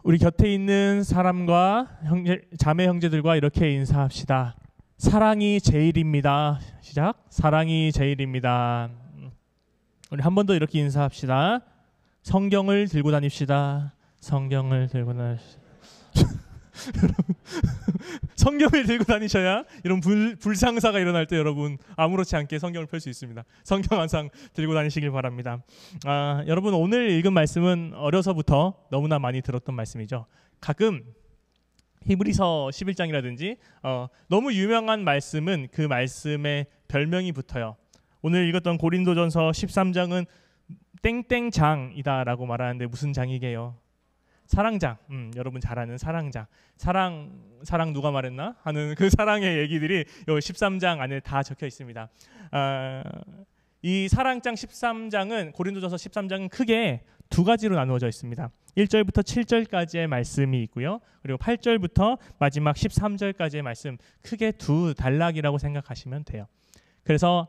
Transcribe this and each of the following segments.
우리 곁에 있는 사람과 자매 형제들과 이렇게 인사합시다. 사랑이 제일입니다. 시작. 사랑이 제일입니다. 우리 한 번 더 이렇게 인사합시다. 성경을 들고 다닙시다. 성경을 들고 다닙시다. 여러분, 성경을 들고 다니셔야 이런 불상사가 일어날 때 여러분 아무렇지 않게 성경을 펼 수 있습니다. 성경 항상 들고 다니시길 바랍니다. 여러분, 오늘 읽은 말씀은 어려서부터 너무나 많이 들었던 말씀이죠. 가끔 히브리서 11장이라든지 너무 유명한 말씀은 그 말씀에 별명이 붙어요. 오늘 읽었던 고린도전서 13장은 땡땡장이다라고 말하는데 무슨 장이게요? 사랑장. 여러분 잘 아는 사랑장. 사랑 누가 말했나 하는 그 사랑의 얘기들이 이 13장 안에 다 적혀 있습니다. 이 사랑장 13장은 고린도전서 13장은 크게 두 가지로 나누어져 있습니다. 1절부터 7절까지의 말씀이 있고요. 그리고 8절부터 마지막 13절까지의 말씀, 크게 두 단락이라고 생각하시면 돼요. 그래서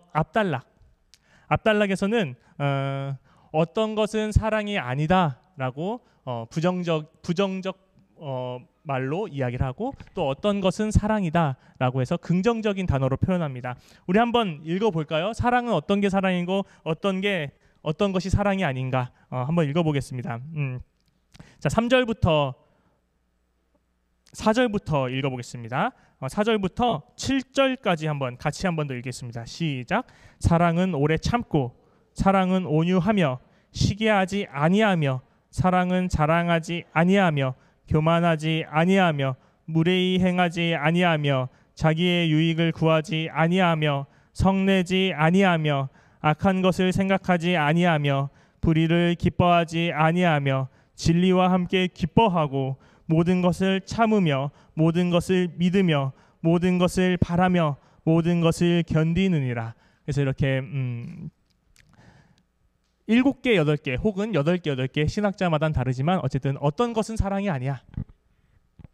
앞단락에서는 어떤 것은 사랑이 아니다라고 부정적 말로 이야기를 하고, 또 어떤 것은 사랑이다라고 해서 긍정적인 단어로 표현합니다. 우리 한번 읽어볼까요? 사랑은 어떤 게 사랑이고 어떤 것이 사랑이 아닌가 한번 읽어보겠습니다. 자, 4절부터 읽어보겠습니다. 4절부터 7절까지 같이 한 번 더 읽겠습니다. 시작. 사랑은 오래 참고, 사랑은 온유하며, 시기하지 아니하며, 사랑은 자랑하지 아니하며, 교만하지 아니하며, 무례히 행하지 아니하며, 자기의 유익을 구하지 아니하며, 성내지 아니하며, 악한 것을 생각하지 아니하며, 불의를 기뻐하지 아니하며, 진리와 함께 기뻐하고, 모든 것을 참으며, 모든 것을 믿으며, 모든 것을 바라며, 모든 것을 견디느니라. 그래서 이렇게 7개, 8개 혹은 8개, 8개 신학자마다는 다르지만 어쨌든 어떤 것은 사랑이 아니야.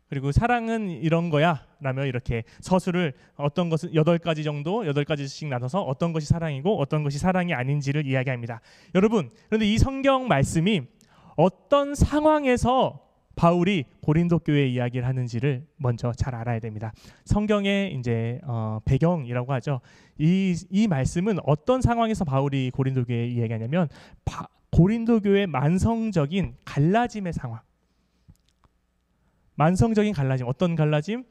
그리고 사랑은 이런 거야 라며 이렇게 서술을 어떤 것은 8가지 정도, 8가지씩 나눠서 어떤 것이 사랑이고 어떤 것이 사랑이 아닌지를 이야기합니다. 여러분, 그런데 이 성경 말씀이 어떤 상황에서 바울이 고린도 교회 이야기를 하는지를 먼저 잘 알아야 됩니다. 성경의 이제 배경이라고 하죠. 이 말씀은 어떤 상황에서 바울이 고린도 교회 이야기하냐면 고린도 교회 만성적인 갈라짐의 상황. 만성적인 갈라짐. 어떤 갈라짐?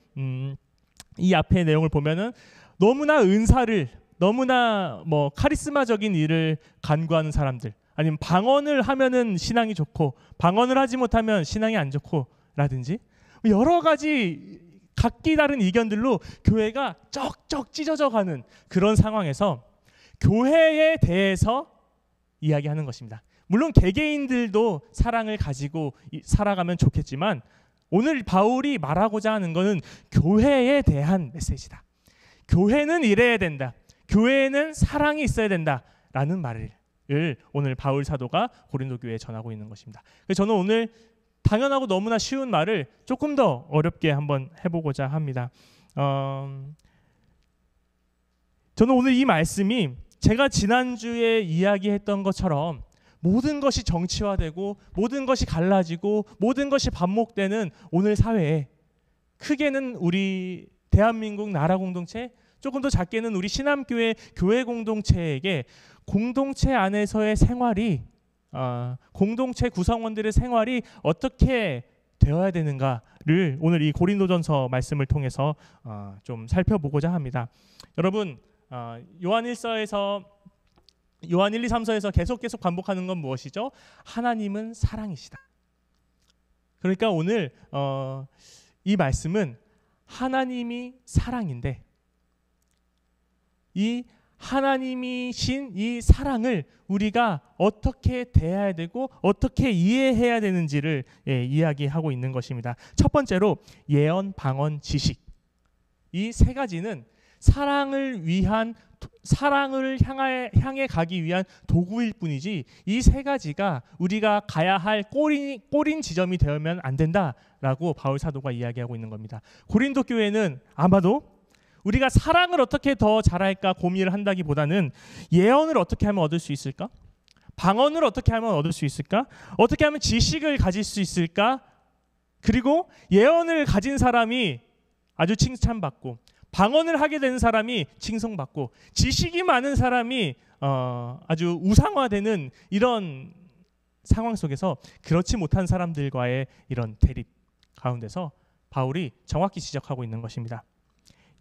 이 앞에 내용을 보면은 너무나 은사를, 너무나 카리스마적인 일을 간구하는 사람들, 아니면 방언을 하면은 신앙이 좋고 방언을 하지 못하면 신앙이 안 좋고 라든지 여러 가지 각기 다른 의견들로 교회가 쩍쩍 찢어져 가는 그런 상황에서 교회에 대해서 이야기하는 것입니다. 물론 개개인들도 사랑을 가지고 살아가면 좋겠지만 오늘 바울이 말하고자 하는 것은 교회에 대한 메시지다. 교회는 이래야 된다. 교회에는 사랑이 있어야 된다라는 말을 오늘 바울 사도가 고린도 교회에 전하고 있는 것입니다. 그래서 저는 오늘 당연하고 너무나 쉬운 말을 조금 더 어렵게 한번 해보고자 합니다. 저는 오늘 이 말씀이 제가 지난주에 이야기했던 것처럼 모든 것이 정치화되고 모든 것이 갈라지고 모든 것이 반목되는 오늘 사회에, 크게는 우리 대한민국 나라 공동체, 조금 더 작게는 우리 신암교회 교회 공동체에게 공동체 안에서의 생활이, 공동체 구성원들의 생활이 어떻게 되어야 되는가를 오늘 이 고린도전서 말씀을 통해서 좀 살펴보고자 합니다. 여러분, 요한 1, 2, 3서에서 계속 반복하는 건 무엇이죠? 하나님은 사랑이시다. 그러니까 오늘 이 말씀은 하나님이 사랑인데 이 하나님이신 이 사랑을 우리가 어떻게 대해야 되고 어떻게 이해해야 되는지를 이야기하고 있는 것입니다. 첫 번째로 예언, 방언, 지식. 이 세 가지는 사랑을 향해 가기 위한 도구일 뿐이지 이 세 가지가 우리가 가야 할 꼬린 지점이 되면 안 된다라고 바울 사도가 이야기하고 있는 겁니다. 고린도 교회는 아마도 우리가 사랑을 어떻게 더 잘할까 고민을 한다기보다는 예언을 어떻게 하면 얻을 수 있을까? 방언을 어떻게 하면 얻을 수 있을까? 어떻게 하면 지식을 가질 수 있을까? 그리고 예언을 가진 사람이 아주 칭찬받고, 방언을 하게 된 사람이 칭송받고, 지식이 많은 사람이 아주 우상화되는 이런 상황 속에서 그렇지 못한 사람들과의 이런 대립 가운데서 바울이 정확히 지적하고 있는 것입니다.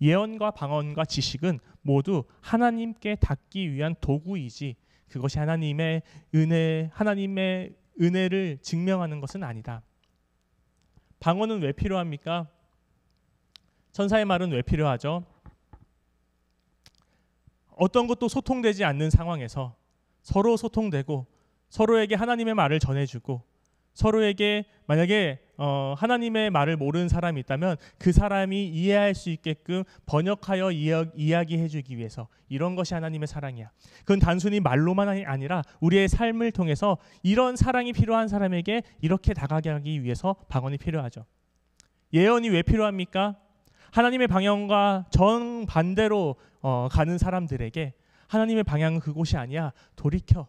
예언과 방언과 지식은 모두 하나님께 닿기 위한 도구이지 그것이 하나님의 은혜를 증명하는 것은 아니다. 방언은 왜 필요합니까? 천사의 말은 왜 필요하죠? 어떤 것도 소통되지 않는 상황에서 서로 소통되고 서로에게 하나님의 말을 전해주고, 서로에게 만약에 하나님의 말을 모르는 사람이 있다면 그 사람이 이해할 수 있게끔 번역하여 이야기해주기 위해서, 이런 것이 하나님의 사랑이야. 그건 단순히 말로만 아니라 우리의 삶을 통해서 이런 사랑이 필요한 사람에게 이렇게 다가가게 하기 위해서 방언이 필요하죠. 예언이 왜 필요합니까? 하나님의 방향과 정반대로 가는 사람들에게 하나님의 방향은 그곳이 아니야, 돌이켜,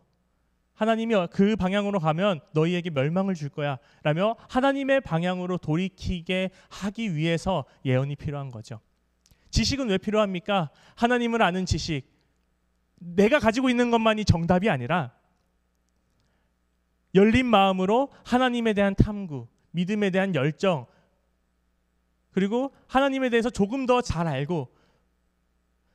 하나님이 그 방향으로 가면 너희에게 멸망을 줄 거야 라며 하나님의 방향으로 돌이키게 하기 위해서 예언이 필요한 거죠. 지식은 왜 필요합니까? 하나님을 아는 지식, 내가 가지고 있는 것만이 정답이 아니라 열린 마음으로 하나님에 대한 탐구, 믿음에 대한 열정, 그리고 하나님에 대해서 조금 더 잘 알고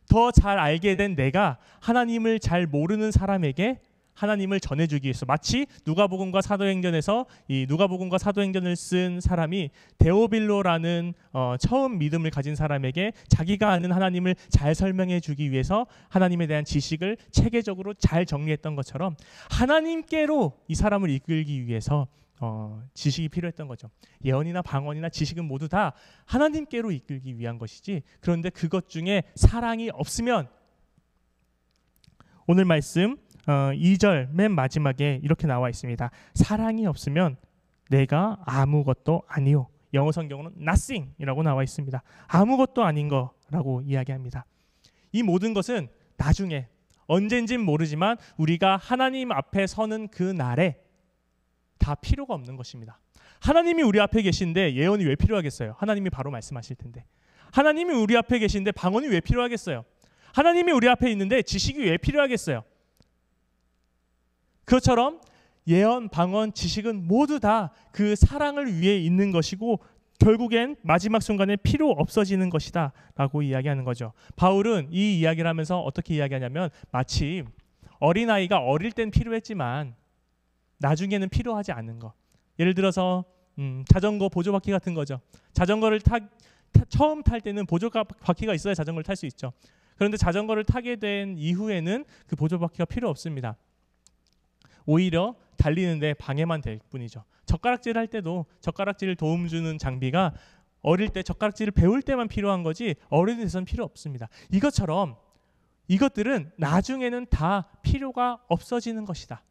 더 잘 알게 된 내가 하나님을 잘 모르는 사람에게 하나님을 전해주기 위해서, 마치 누가복음과 사도행전에서 이 누가복음과 사도행전을 쓴 사람이 데오빌로라는 처음 믿음을 가진 사람에게 자기가 아는 하나님을 잘 설명해주기 위해서 하나님에 대한 지식을 체계적으로 잘 정리했던 것처럼 하나님께로 이 사람을 이끌기 위해서 지식이 필요했던 거죠. 예언이나 방언이나 지식은 모두 다 하나님께로 이끌기 위한 것이지, 그런데 그것 중에 사랑이 없으면, 오늘 말씀 2절 맨 마지막에 이렇게 나와 있습니다. 사랑이 없으면 내가 아무것도 아니요. 영어 성경으로는 nothing이라고 나와 있습니다. 아무것도 아닌 거라고 이야기합니다. 이 모든 것은 나중에 언젠진 모르지만 우리가 하나님 앞에 서는 그 날에 다 필요가 없는 것입니다. 하나님이 우리 앞에 계신데 예언이 왜 필요하겠어요? 하나님이 바로 말씀하실 텐데. 하나님이 우리 앞에 계신데 방언이 왜 필요하겠어요? 하나님이 우리 앞에 있는데 지식이 왜 필요하겠어요? 그것처럼 예언, 방언, 지식은 모두 다 그 사랑을 위해 있는 것이고 결국엔 마지막 순간에 필요 없어지는 것이다 라고 이야기하는 거죠. 바울은 이 이야기를 하면서 어떻게 이야기하냐면, 마치 어린아이가 어릴 땐 필요했지만 나중에는 필요하지 않은 거. 예를 들어서 자전거 보조바퀴 같은 거죠. 자전거를 처음 탈 때는 보조바퀴가 있어야 자전거를 탈 수 있죠. 그런데 자전거를 타게 된 이후에는 그 보조바퀴가 필요 없습니다. 오히려 달리는데 방해만 될 뿐이죠. 젓가락질 할 때도 젓가락질을 도움 주는 장비가 어릴 때 젓가락질을 배울 때만 필요한 거지 어른이 돼서는 필요 없습니다. 이것처럼 이것들은 나중에는 다 필요가 없어지는 것이다.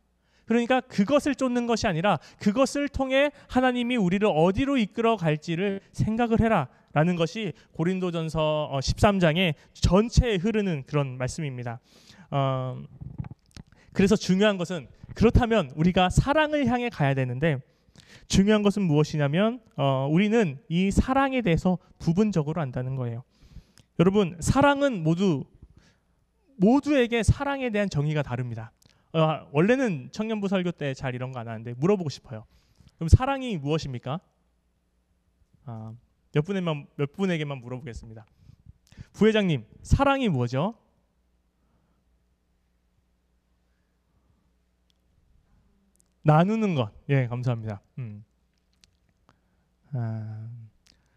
그러니까 그것을 쫓는 것이 아니라 그것을 통해 하나님이 우리를 어디로 이끌어 갈지를 생각을 해라 라는 것이 고린도전서 13장에 전체에 흐르는 그런 말씀입니다. 그래서 중요한 것은, 그렇다면 우리가 사랑을 향해 가야 되는데 중요한 것은 무엇이냐면 우리는 이 사랑에 대해서 부분적으로 안다는 거예요. 여러분, 사랑은 모두에게 사랑에 대한 정의가 다릅니다. 원래는 청년부 설교 때 잘 이런 거 안 하는데 물어보고 싶어요. 그럼 사랑이 무엇입니까? 몇 분에게만 물어보겠습니다. 부회장님, 사랑이 뭐죠? 나누는 것. 예, 감사합니다.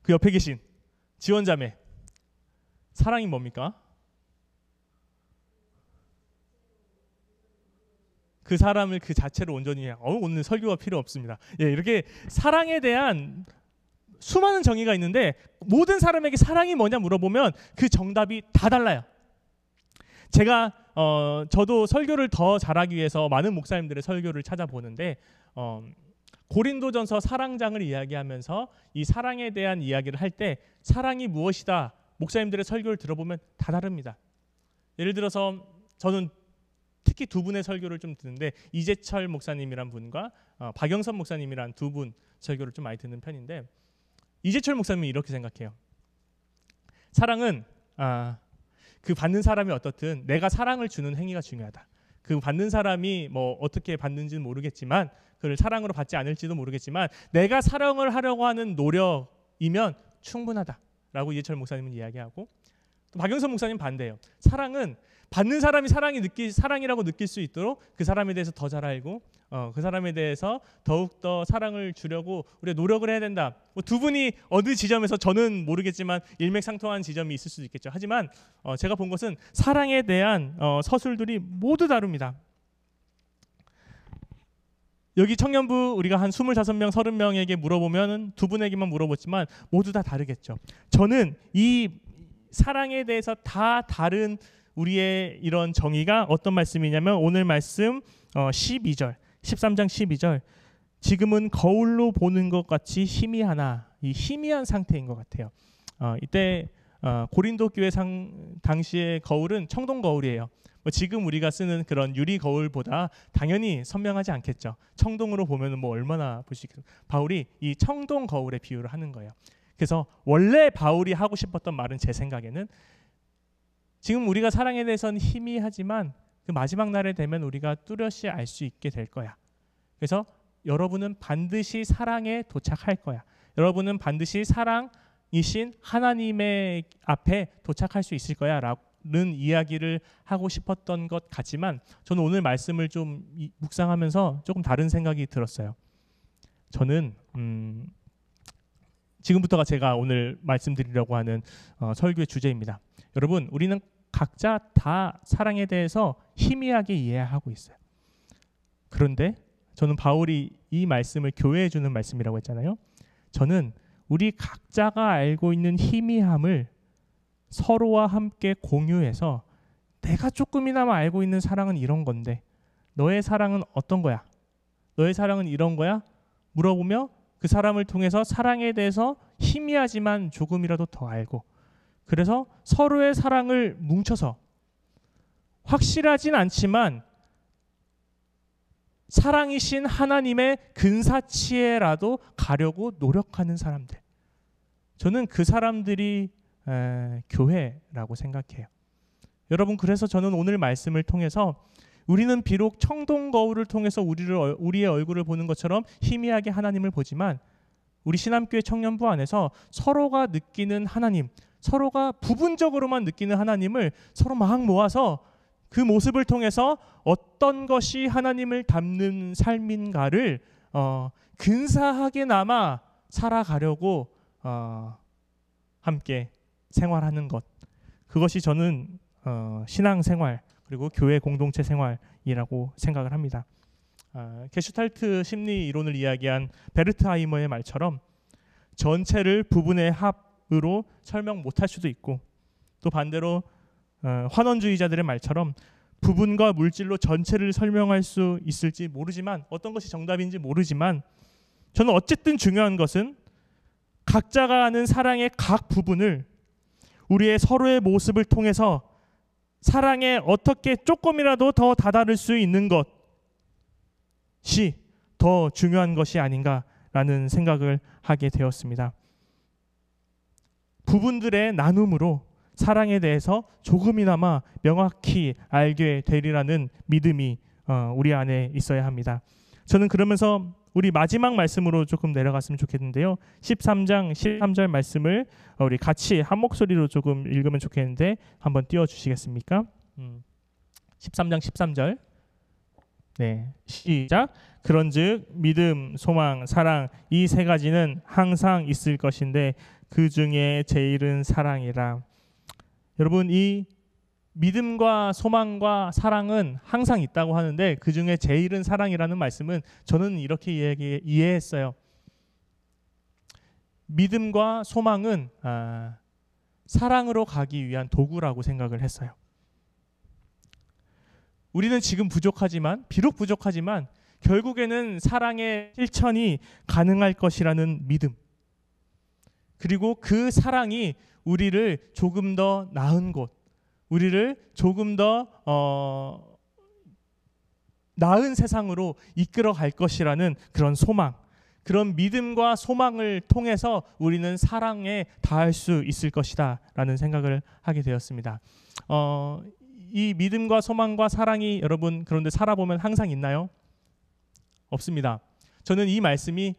그 옆에 계신 지원자매, 사랑이 뭡니까? 그 사람을 그 자체로 온전히 오늘 설교가 필요 없습니다. 예, 이렇게 사랑에 대한 수많은 정의가 있는데 모든 사람에게 사랑이 뭐냐 물어보면 그 정답이 다 달라요. 제가 저도 설교를 더 잘하기 위해서 많은 목사님들의 설교를 찾아보는데 고린도전서 사랑장을 이야기하면서 이 사랑에 대한 이야기를 할 때 사랑이 무엇이다, 목사님들의 설교를 들어보면 다 다릅니다. 예를 들어서 저는 특히 두 분의 설교를 좀 듣는데 이재철 목사님이란 분과 박영선 목사님이란 두 분 설교를 좀 많이 듣는 편인데 이재철 목사님은 이렇게 생각해요. 사랑은 그 받는 사람이 어떻든 내가 사랑을 주는 행위가 중요하다. 그 받는 사람이 뭐 어떻게 받는지는 모르겠지만 그를 사랑으로 받지 않을지도 모르겠지만 내가 사랑을 하려고 하는 노력이면 충분하다라고 이재철 목사님은 이야기하고 또 박영선 목사님 반대예요. 사랑은 받는 사람이 사랑이라고 느낄 수 있도록 그 사람에 대해서 더 잘 알고 그 사람에 대해서 더욱더 사랑을 주려고 우리가 노력을 해야 된다. 두 분이 어느 지점에서 저는 모르겠지만 일맥상통한 지점이 있을 수도 있겠죠. 하지만 제가 본 것은 사랑에 대한 서술들이 모두 다릅니다. 여기 청년부 우리가 한 25명, 30명에게 물어보면 두 분에게만 물어봤지만 모두 다 다르겠죠. 저는 이 사랑에 대해서 다 다른 우리의 이런 정의가 어떤 말씀이냐면 오늘 말씀 12절, 13장 12절 지금은 거울로 보는 것 같이 희미하나 이 희미한 상태인 것 같아요. 이때 고린도 교회 당시의 거울은 청동 거울이에요. 지금 우리가 쓰는 그런 유리 거울보다 당연히 선명하지 않겠죠. 청동으로 보면은 뭐 얼마나 볼 수 있겠어요. 바울이 이 청동 거울에 비유를 하는 거예요. 그래서 원래 바울이 하고 싶었던 말은 제 생각에는 지금 우리가 사랑에 대해서는 희미하지만 그 마지막 날에 되면 우리가 뚜렷이 알 수 있게 될 거야. 그래서 여러분은 반드시 사랑에 도착할 거야. 여러분은 반드시 사랑이신 하나님의 앞에 도착할 수 있을 거야 라는 이야기를 하고 싶었던 것 같지만 저는 오늘 말씀을 좀 묵상하면서 조금 다른 생각이 들었어요. 저는 지금부터가 제가 오늘 말씀드리려고 하는 설교의 주제입니다. 여러분, 우리는 각자 다 사랑에 대해서 희미하게 이해하고 있어요. 그런데 저는 바울이 이 말씀을 교회에 주는 말씀이라고 했잖아요. 저는 우리 각자가 알고 있는 희미함을 서로와 함께 공유해서 내가 조금이나마 알고 있는 사랑은 이런 건데 너의 사랑은 어떤 거야? 너의 사랑은 이런 거야? 물어보며 그 사람을 통해서 사랑에 대해서 희미하지만 조금이라도 더 알고 그래서 서로의 사랑을 뭉쳐서 확실하진 않지만 사랑이신 하나님의 근사치에라도 가려고 노력하는 사람들. 저는 그 사람들이 교회라고 생각해요. 여러분, 그래서 저는 오늘 말씀을 통해서 우리는 비록 청동 거울을 통해서 우리의 얼굴을 보는 것처럼 희미하게 하나님을 보지만 우리 신암교회 청년부 안에서 서로가 느끼는 하나님, 서로가 부분적으로만 느끼는 하나님을 서로 막 모아서 그 모습을 통해서 어떤 것이 하나님을 닮는 삶인가를 근사하게나마 살아가려고 함께 생활하는 것, 그것이 저는 신앙생활 그리고 교회 공동체 생활이라고 생각을 합니다. 게슈탈트 심리 이론을 이야기한 베르트하이머의 말처럼 전체를 부분의 합으로 설명 못할 수도 있고 또 반대로 환원주의자들의 말처럼 부분과 물질로 전체를 설명할 수 있을지 모르지만 어떤 것이 정답인지 모르지만 저는 어쨌든 중요한 것은 각자가 아는 사랑의 각 부분을 우리의 서로의 모습을 통해서 사랑에 어떻게 조금이라도 더 다다를 수 있는 것이 더 중요한 것이 아닌가라는 생각을 하게 되었습니다. 부분들의 나눔으로 사랑에 대해서 조금이나마 명확히 알게 되리라는 믿음이 우리 안에 있어야 합니다. 저는 그러면서 우리 마지막 말씀으로 조금 내려갔으면 좋겠는데요. 13장 13절 말씀을 우리 같이 한 목소리로 조금 읽으면 좋겠는데 한번 띄워주시겠습니까? 13장 13절. 네, 시작. 그런즉 믿음, 소망, 사랑 이 세 가지는 항상 있을 것인데 그 중에 제일은 사랑이라. 여러분, 이 믿음과 소망과 사랑은 항상 있다고 하는데 그 중에 제일은 사랑이라는 말씀은 저는 이렇게 이해했어요. 믿음과 소망은 사랑으로 가기 위한 도구라고 생각을 했어요. 우리는 지금 비록 부족하지만 결국에는 사랑의 실천이 가능할 것이라는 믿음, 그리고 그 사랑이 우리를 조금 더 나은 곳, 우리를 조금 더 나은 세상으로 이끌어 갈 것이라는 그런 소망, 그런 믿음과 소망을 통해서 우리는 사랑에 닿을 수 있을 것이다 라는 생각을 하게 되었습니다. 이 믿음과 소망과 사랑이 여러분 그런데 살아보면 항상 있나요? 없습니다. 저는 이 말씀이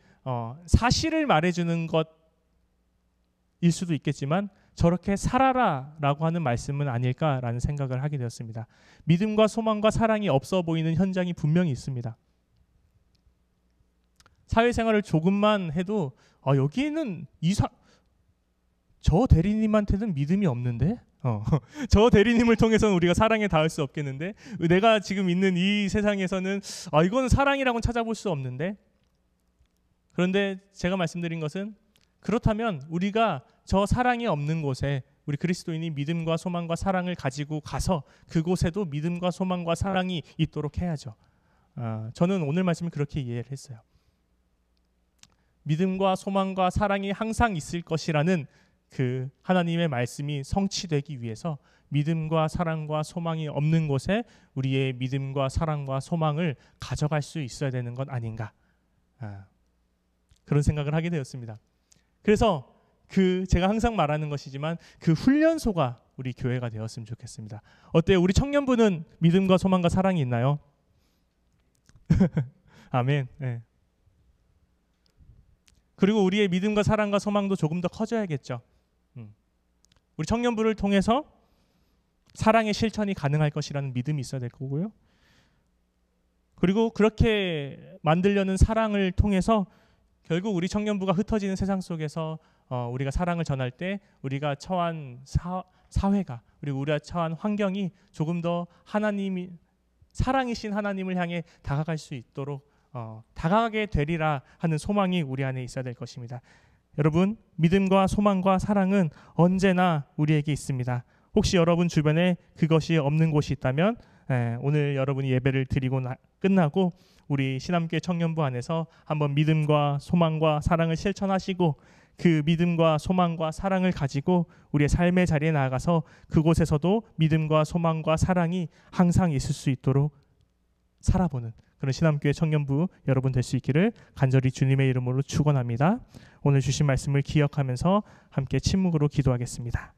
사실을 말해주는 것일 수도 있겠지만 저렇게 살아라 라고 하는 말씀은 아닐까라는 생각을 하게 되었습니다. 믿음과 소망과 사랑이 없어 보이는 현장이 분명히 있습니다. 사회생활을 조금만 해도 여기에는 저 대리님한테는 믿음이 없는데 저 대리님을 통해서는 우리가 사랑에 닿을 수 없겠는데, 내가 지금 있는 이 세상에서는 이거는 사랑이라고는 찾아볼 수 없는데. 그런데 제가 말씀드린 것은, 그렇다면 우리가 저 사랑이 없는 곳에 우리 그리스도인이 믿음과 소망과 사랑을 가지고 가서 그곳에도 믿음과 소망과 사랑이 있도록 해야죠. 저는 오늘 말씀을 그렇게 이해를 했어요. 믿음과 소망과 사랑이 항상 있을 것이라는 그 하나님의 말씀이 성취되기 위해서 믿음과 사랑과 소망이 없는 곳에 우리의 믿음과 사랑과 소망을 가져갈 수 있어야 되는 것 아닌가, 그런 생각을 하게 되었습니다. 그래서 제가 항상 말하는 것이지만 그 훈련소가 우리 교회가 되었으면 좋겠습니다. 어때요? 우리 청년부는 믿음과 소망과 사랑이 있나요? 아멘. 네. 그리고 우리의 믿음과 사랑과 소망도 조금 더 커져야겠죠. 우리 청년부를 통해서 사랑의 실천이 가능할 것이라는 믿음이 있어야 될 거고요. 그리고 그렇게 만들려는 사랑을 통해서 결국 우리 청년부가 흩어지는 세상 속에서 우리가 사랑을 전할 때 우리가 처한 사회가, 그리고 우리가 처한 환경이 조금 더 하나님이 사랑이신 하나님을 향해 다가갈 수 있도록 다가가게 되리라 하는 소망이 우리 안에 있어야 될 것입니다. 여러분, 믿음과 소망과 사랑은 언제나 우리에게 있습니다. 혹시 여러분 주변에 그것이 없는 곳이 있다면 오늘 여러분이 예배를 드리고 끝나고 우리 신함교회 청년부 안에서 한번 믿음과 소망과 사랑을 실천하시고 그 믿음과 소망과 사랑을 가지고 우리의 삶의 자리에 나아가서 그곳에서도 믿음과 소망과 사랑이 항상 있을 수 있도록 살아보는 그런 신함교회 청년부 여러분 될 수 있기를 간절히 주님의 이름으로 축원합니다. 오늘 주신 말씀을 기억하면서 함께 침묵으로 기도하겠습니다.